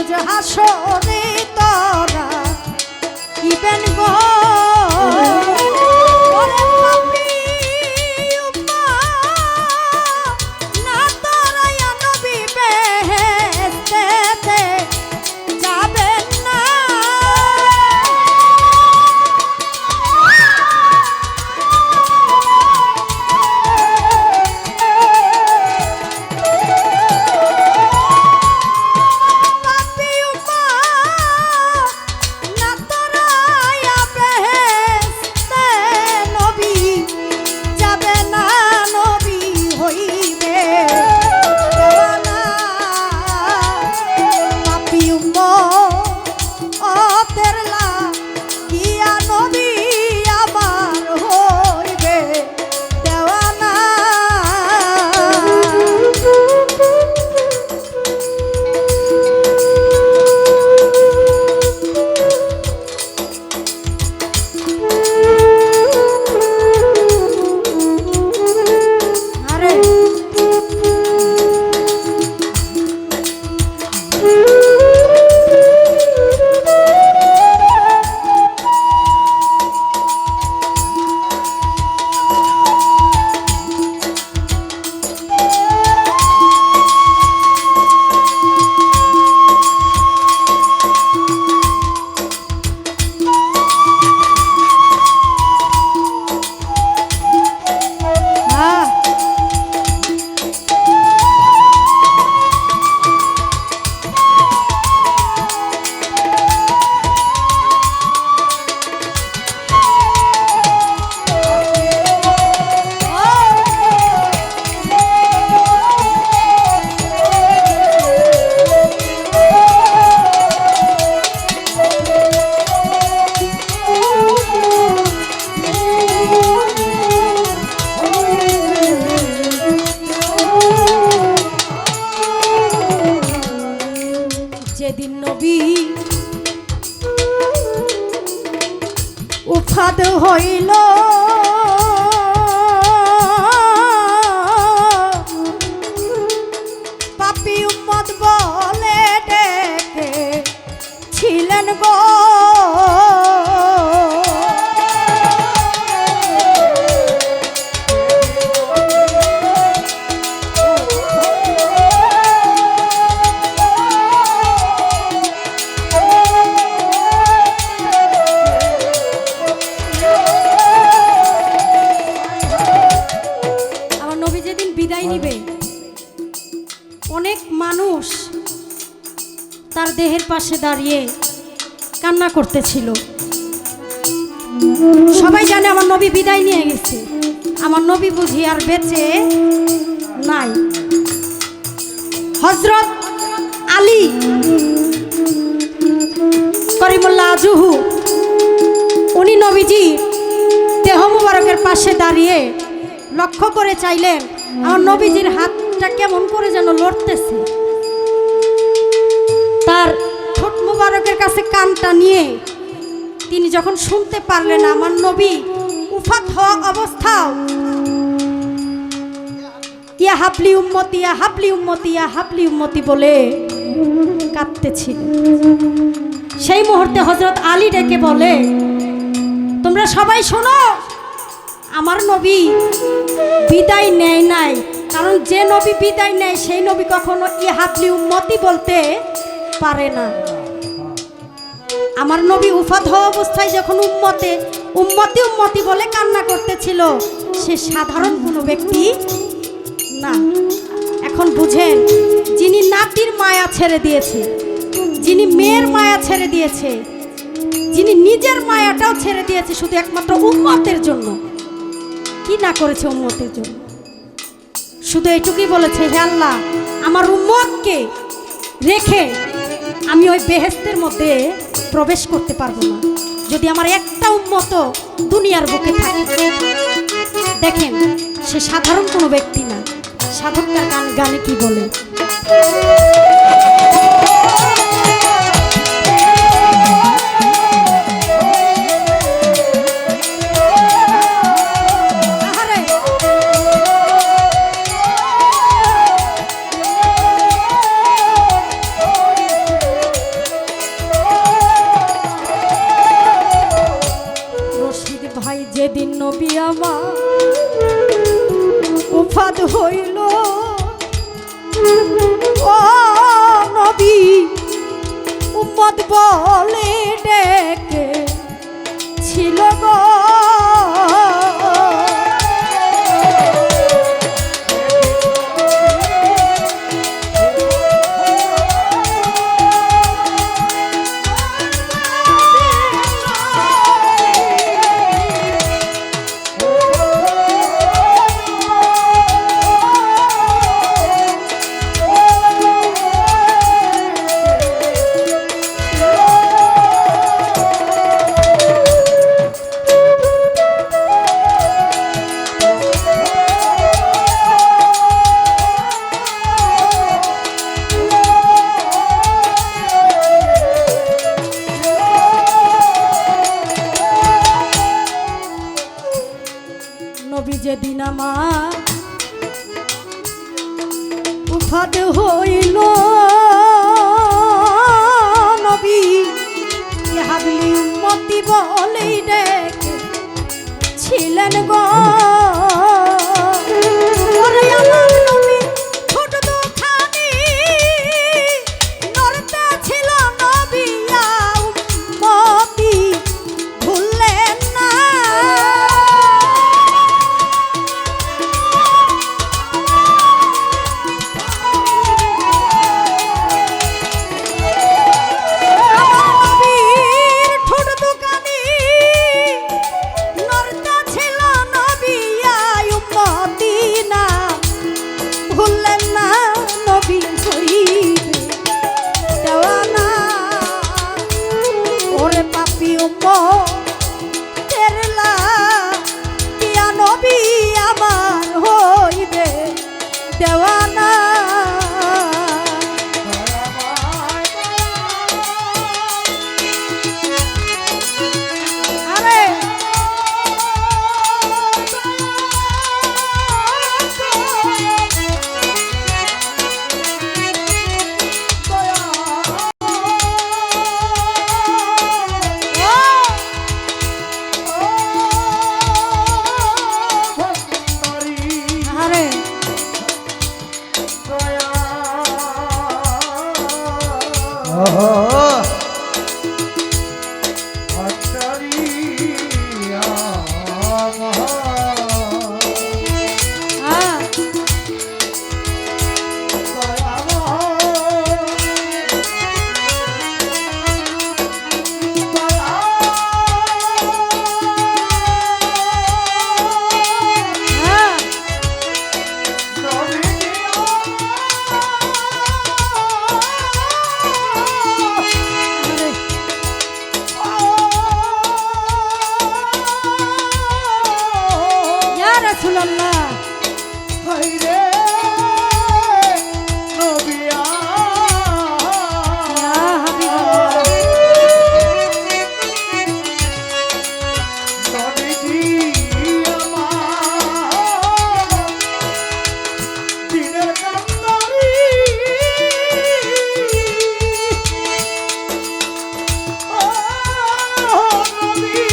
রোজ হাসরে তোরা ইবেন গো ওরে পাপী উম্মত না তোরা ইয়া নবী বেহেশতেতে যাবেন না যেদিন নবী উফাদ হইল পাপী উম্মত বলে ডেকে ছিলেন গো অনেক মানুষ তার দেহের পাশে দাঁড়িয়ে কান্না করতেছিল। সবাই জানে আমার নবী বিদায় নিয়ে গেছে, আমার নবী বুঝি আর বেঁচে নাই। হযরত আলী করিমুল্লাহ আজহু উনি নবীজি দেহ মুবারকের পাশে দাঁড়িয়ে লক্ষ্য করে চাইলেন আমার নবীজির হাতটা কেমন করে যেন লড়তেছে। তার ঠোঁট মুবারকের কাছে কানটা নিয়ে তিনি যখন শুনতে পারলেন আমার নবী উফাত হওয়া অবস্থাও ইয়া হাবলি উম্মতি ইয়া হাবলি উম্মতি ইয়া হাবলি উম্মতি বলে কাঁদতেছিল। সেই মুহূর্তে হযরত আলী ডেকে বলে, তোমরা সবাই শোনো, আমার নবী বিদায় নেয় নাই। কারণ যে নবী বিদায় নেয় সেই নবী কখনো ইয়া হাবলি উম্মতি বলতে পারে না। আমার নবী উফাত হওয়া অবস্থায় যখন উম্মতি উম্মতি বলে কান্না করতেছিল, সে সাধারণ কোনো ব্যক্তি না। এখন বুঝেন, যিনি নাতির মায়া ছেড়ে দিয়েছে, যিনি মেয়ের মায়া ছেড়ে দিয়েছে, যিনি নিজের মায়াটাও ছেড়ে দিয়েছে শুধু একমাত্র উম্মতের জন্য, কি না করেছে উম্মতের জন্য? শুধু এটুকুই বলেছে, হে আল্লাহ, আমার উম্মতকে রেখে আমি ওই বেহেশতের মধ্যে প্রবেশ করতে পারবো না যদি আমার একটা উম্মত দুনিয়ার বুকে থাকে। দেখেন, সে সাধারণ কোনো ব্যক্তি না। সাধকটার গানে কি বলে, উৎপাত হইল ও নবী উম্মত বলে ডেকে ছিল গো নবী যেদিন আমার উফাত হইল নবী হাবলি উম্মতি বলেই ডেকে ছিলেন গো ওরে আমার নবী ছোট দুখানি নরতে ছিল নবী উম্মতি ভুললেন না আমার হইবে দেওয়ানা আরে রাসূলুল্লাহ হায়রে নবিয়া ইয়া হাবিবাল্লাহ নবীজি আমার দিনের কান্দারি ও নবী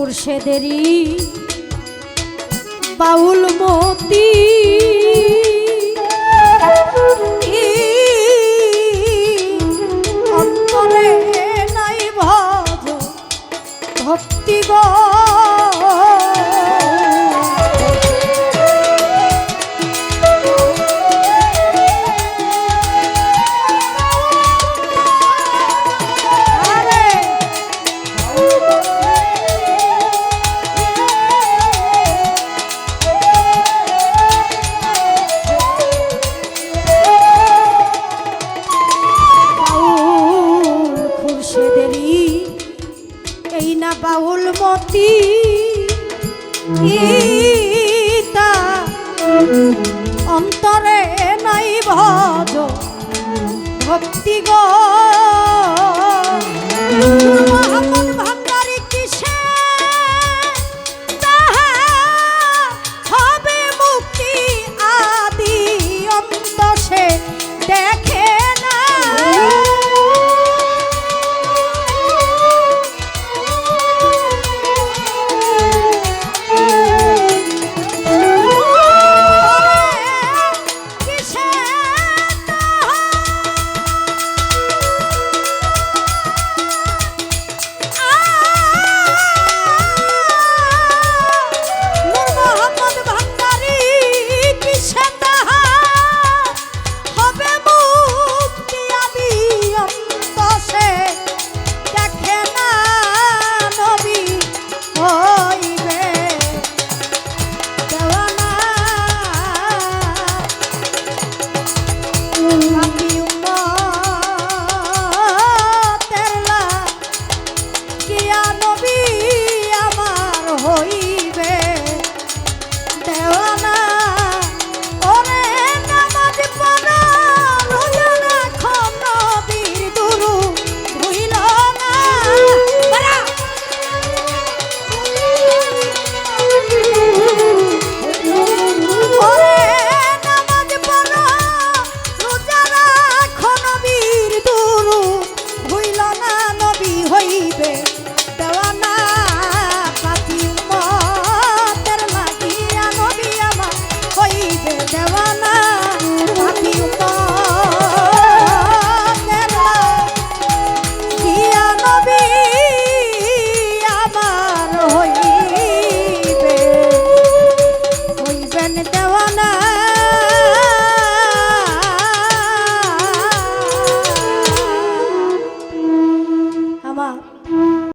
মুর্শেদেরই বাউল মতি অন্তরে নাই ভজ ভক্তি গো ভক্তি ইতা অন্তরে নাই ভজ ভক্তি গো